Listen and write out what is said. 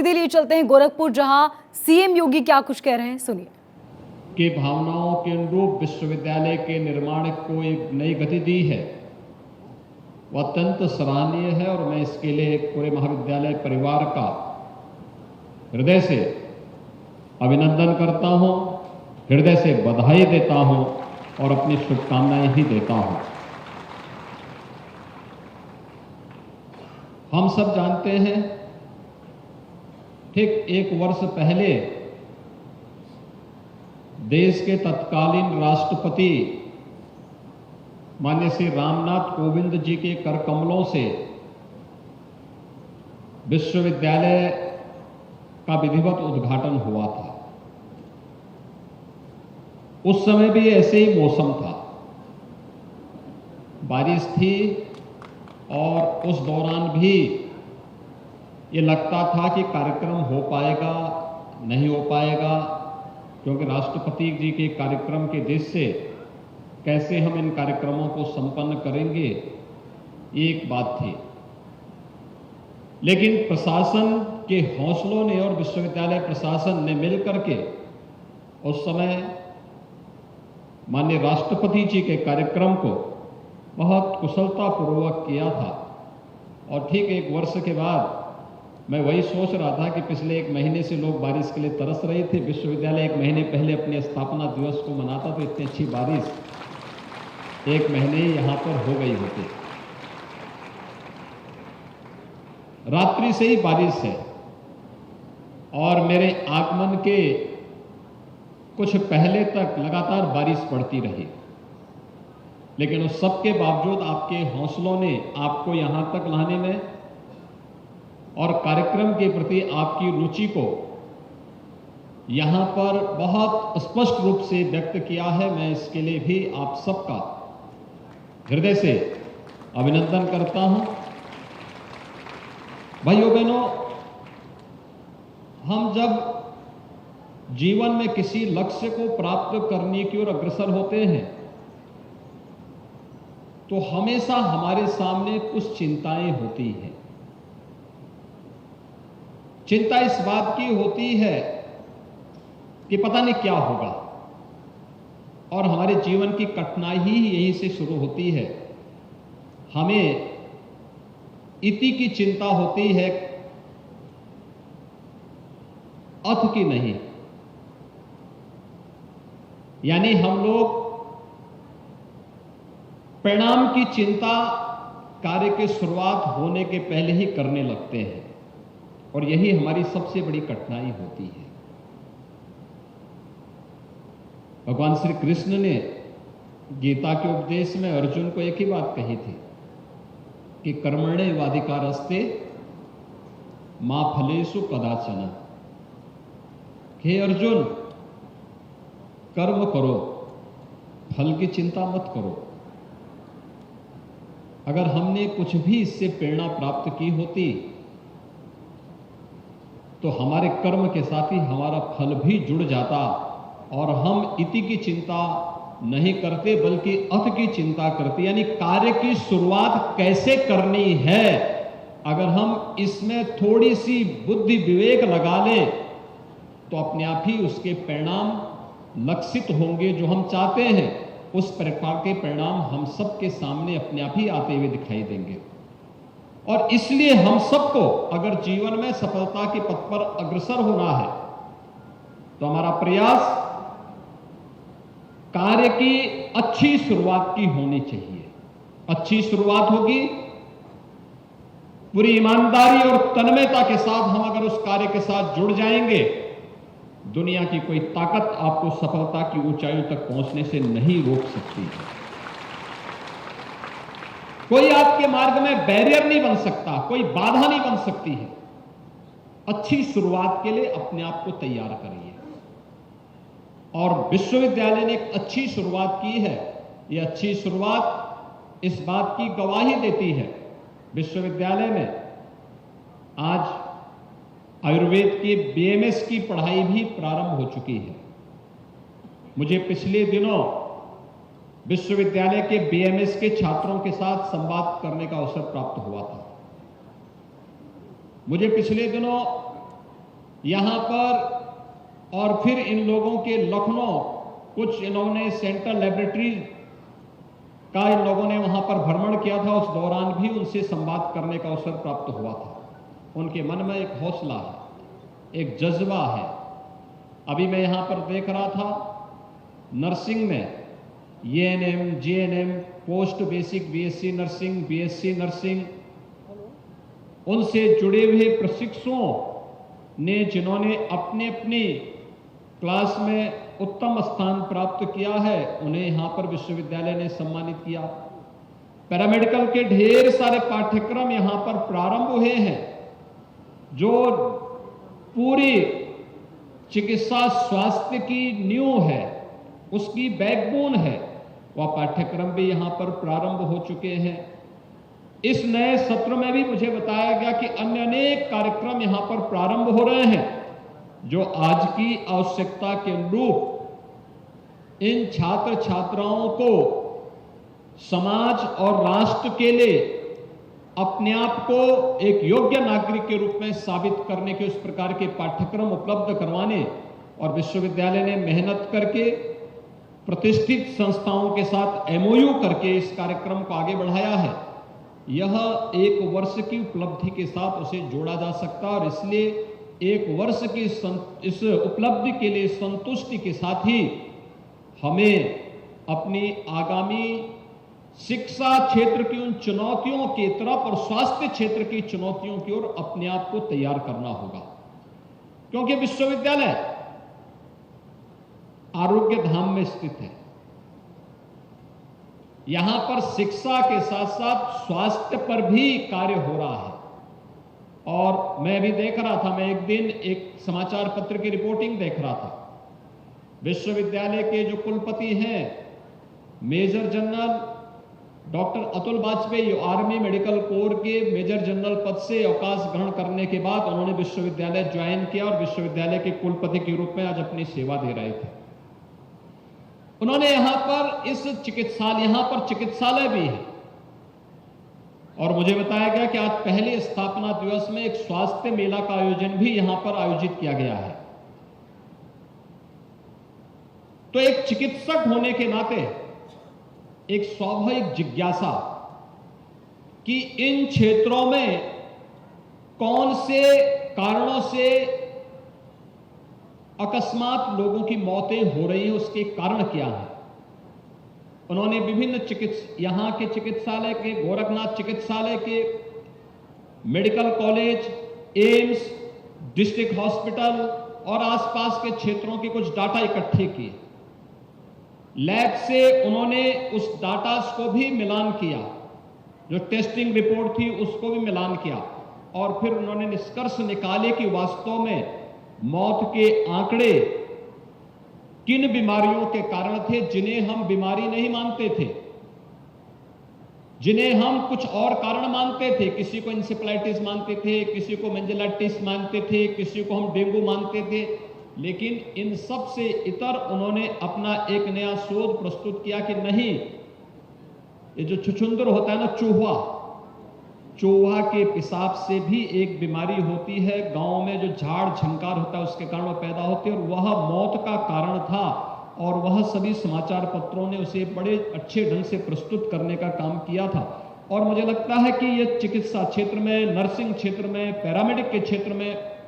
सीधे लिए चलते हैं गोरखपुर, जहां सीएम योगी क्या कुछ कह रहे हैं, सुनिए। की भावनाओं के अनुरूप विश्वविद्यालय के निर्माण को एक नई गति दी है, वह अत्यंत सराहनीय है और मैं इसके लिए पूरे महाविद्यालय परिवार का हृदय से अभिनंदन करता हूं, हृदय से बधाई देता हूं और अपनी शुभकामनाएं भी देता हूं। हम सब जानते हैं, ठीक एक वर्ष पहले देश के तत्कालीन राष्ट्रपति माननीय श्री रामनाथ कोविंद जी के कर कमलों से विश्वविद्यालय का विधिवत उद्घाटन हुआ था। उस समय भी ऐसे ही मौसम था, बारिश थी और उस दौरान भी ये लगता था कि कार्यक्रम हो पाएगा नहीं हो पाएगा, क्योंकि राष्ट्रपति जी के कार्यक्रम के देश से कैसे हम इन कार्यक्रमों को संपन्न करेंगे, ये एक बात थी। लेकिन प्रशासन के हौसलों ने और विश्वविद्यालय प्रशासन ने मिलकर के उस समय माननीय राष्ट्रपति जी के कार्यक्रम को बहुत कुशलतापूर्वक किया था। और ठीक एक वर्ष के बाद मैं वही सोच रहा था कि पिछले एक महीने से लोग बारिश के लिए तरस रहे थे। विश्वविद्यालय एक महीने पहले अपने स्थापना दिवस को मनाता, तो इतनी अच्छी बारिश एक महीने यहां पर हो गई होती। रात्रि से ही बारिश है और मेरे आगमन के कुछ पहले तक लगातार बारिश पड़ती रही, लेकिन उस सब के बावजूद आपके हौसलों ने आपको यहां तक लाने में और कार्यक्रम के प्रति आपकी रुचि को यहां पर बहुत स्पष्ट रूप से व्यक्त किया है। मैं इसके लिए भी आप सबका हृदय से अभिनंदन करता हूं। भाइयों बहनों, हम जब जीवन में किसी लक्ष्य को प्राप्त करने की ओर अग्रसर होते हैं तो हमेशा हमारे सामने कुछ चिंताएं होती हैं। चिंता इस बात की होती है कि पता नहीं क्या होगा, और हमारे जीवन की कठिनाई ही यहीं से शुरू होती है। हमें इति की चिंता होती है, अथ की नहीं। यानी हम लोग परिणाम की चिंता कार्य की शुरुआत होने के पहले ही करने लगते हैं, और यही हमारी सबसे बड़ी कठिनाई होती है। भगवान श्री कृष्ण ने गीता के उपदेश में अर्जुन को एक ही बात कही थी कि कर्मण्येवाधिकारस्ते मा फलेषु कदाचन। हे अर्जुन, कर्म करो, फल की चिंता मत करो। अगर हमने कुछ भी इससे प्रेरणा प्राप्त की होती तो हमारे कर्म के साथ ही हमारा फल भी जुड़ जाता, और हम इति की चिंता नहीं करते बल्कि अथ की चिंता करते। यानी कार्य की शुरुआत कैसे करनी है, अगर हम इसमें थोड़ी सी बुद्धि विवेक लगा लें तो अपने आप ही उसके परिणाम लक्षित होंगे। जो हम चाहते हैं उस प्रकार के परिणाम हम सबके सामने अपने आप ही आते हुए दिखाई देंगे। और इसलिए हम सबको अगर जीवन में सफलता के पथ पर अग्रसर होना है तो हमारा प्रयास कार्य की अच्छी शुरुआत की होनी चाहिए। अच्छी शुरुआत होगी, पूरी ईमानदारी और तन्मयता के साथ हम अगर उस कार्य के साथ जुड़ जाएंगे, दुनिया की कोई ताकत आपको सफलता की ऊंचाइयों तक पहुंचने से नहीं रोक सकती है। कोई आपके मार्ग में बैरियर नहीं बन सकता, कोई बाधा नहीं बन सकती है। अच्छी शुरुआत के लिए अपने आप को तैयार करिए, और विश्वविद्यालय ने एक अच्छी शुरुआत की है। यह अच्छी शुरुआत इस बात की गवाही देती है, विश्वविद्यालय में आज आयुर्वेद की बीएमएस की पढ़ाई भी प्रारंभ हो चुकी है। मुझे पिछले दिनों विश्वविद्यालय के बीएमएस के छात्रों के साथ संवाद करने का अवसर प्राप्त हुआ था। मुझे पिछले दिनों यहाँ पर और फिर इन लोगों के लखनऊ कुछ इन्होंने सेंट्रल लेबोरेटरी का इन लोगों ने वहां पर भ्रमण किया था। उस दौरान भी उनसे संवाद करने का अवसर प्राप्त हुआ था। उनके मन में एक हौसला है, एक जज्बा है। अभी मैं यहां पर देख रहा था नर्सिंग में ANM, GNM, post basic BSc nursing, BSc nursing, उनसे जुड़े हुए प्रशिक्षुओं ने जिन्होंने अपने अपनी क्लास में उत्तम स्थान प्राप्त किया है, उन्हें यहां पर विश्वविद्यालय ने सम्मानित किया। पैरामेडिकल के ढेर सारे पाठ्यक्रम यहां पर प्रारंभ हुए हैं। जो पूरी चिकित्सा स्वास्थ्य की नींव है, उसकी बैकबोन है, वह पाठ्यक्रम भी यहां पर प्रारंभ हो चुके हैं। इस नए सत्र में भी मुझे बताया गया कि अन्य अनेक कार्यक्रम यहां पर प्रारंभ हो रहे हैं, जो आज की आवश्यकता के अनुरूप इन छात्र छात्राओं को समाज और राष्ट्र के लिए अपने आप को एक योग्य नागरिक के रूप में साबित करने के उस प्रकार के पाठ्यक्रम उपलब्ध करवाने, और विश्वविद्यालय ने मेहनत करके प्रतिष्ठित संस्थाओं के साथ एमओयू करके इस कार्यक्रम को आगे बढ़ाया है। यह एक वर्ष की उपलब्धि के साथ उसे जोड़ा जा सकता है, और इसलिए एक वर्ष की इस उपलब्धि के लिए संतुष्टि के साथ ही हमें अपनी आगामी शिक्षा क्षेत्र की उन चुनौतियों की तरफ और स्वास्थ्य क्षेत्र की चुनौतियों की ओर अपने आप को तैयार करना होगा। क्योंकि विश्वविद्यालय आरोग्य धाम में स्थित है। यहां पर शिक्षा के साथ साथ स्वास्थ्य पर भी कार्य हो रहा है। और मैं भी देख रहा था, मैं एक दिन एक समाचार पत्र की रिपोर्टिंग देख रहा था। विश्वविद्यालय के जो कुलपति हैं major general doctor Atul Vajpayee, army medical corps के मेजर जनरल पद से अवकाश ग्रहण करने के बाद उन्होंने विश्वविद्यालय ज्वाइन किया और विश्वविद्यालय के कुलपति के रूप में आज अपनी सेवा दे रहे थे। उन्होंने यहां पर यहां पर चिकित्सालय भी है, और मुझे बताया गया कि आज पहले स्थापना दिवस में एक स्वास्थ्य मेला का आयोजन भी यहां पर आयोजित किया गया है। तो एक चिकित्सक होने के नाते एक स्वाभाविक जिज्ञासा कि इन क्षेत्रों में कौन से कारणों से अकस्मात लोगों की मौतें हो रही हैं, उसके कारण क्या है। उन्होंने विभिन्न यहां के चिकित्सालय के, गोरखनाथ चिकित्सालय के, medical college, AIIMS, district hospital और आसपास के क्षेत्रों के कुछ डाटा इकट्ठे किए। लैब से उन्होंने उस डाटा को भी मिलान किया, जो टेस्टिंग रिपोर्ट थी उसको भी मिलान किया, और फिर उन्होंने निष्कर्ष निकाले कि वास्तव में मौत के आंकड़े किन बीमारियों के कारण थे जिन्हें हम बीमारी नहीं मानते थे, जिन्हें हम कुछ और कारण मानते थे। किसी को इंसेफ्लाइटिस मानते थे, किसी को मेनिंजाइटिस मानते थे, किसी को हम डेंगू मानते थे। लेकिन इन सब से इतर उन्होंने अपना एक नया शोध प्रस्तुत किया कि नहीं, ये जो छुछुंदर होता है ना, चूहा के पेशाब से भी एक बीमारी होती है। गांव में जो झाड़ झंकार होता है उसके कारण वो पैदा होती है, और वह मौत का कारण था, और वह सभी समाचार पत्रों ने उसे बड़े अच्छे ढंग से प्रस्तुत करने का काम किया था। और मुझे लगता है कि यह चिकित्सा क्षेत्र में, नर्सिंग क्षेत्र में, पैरामेडिक के क्षेत्र में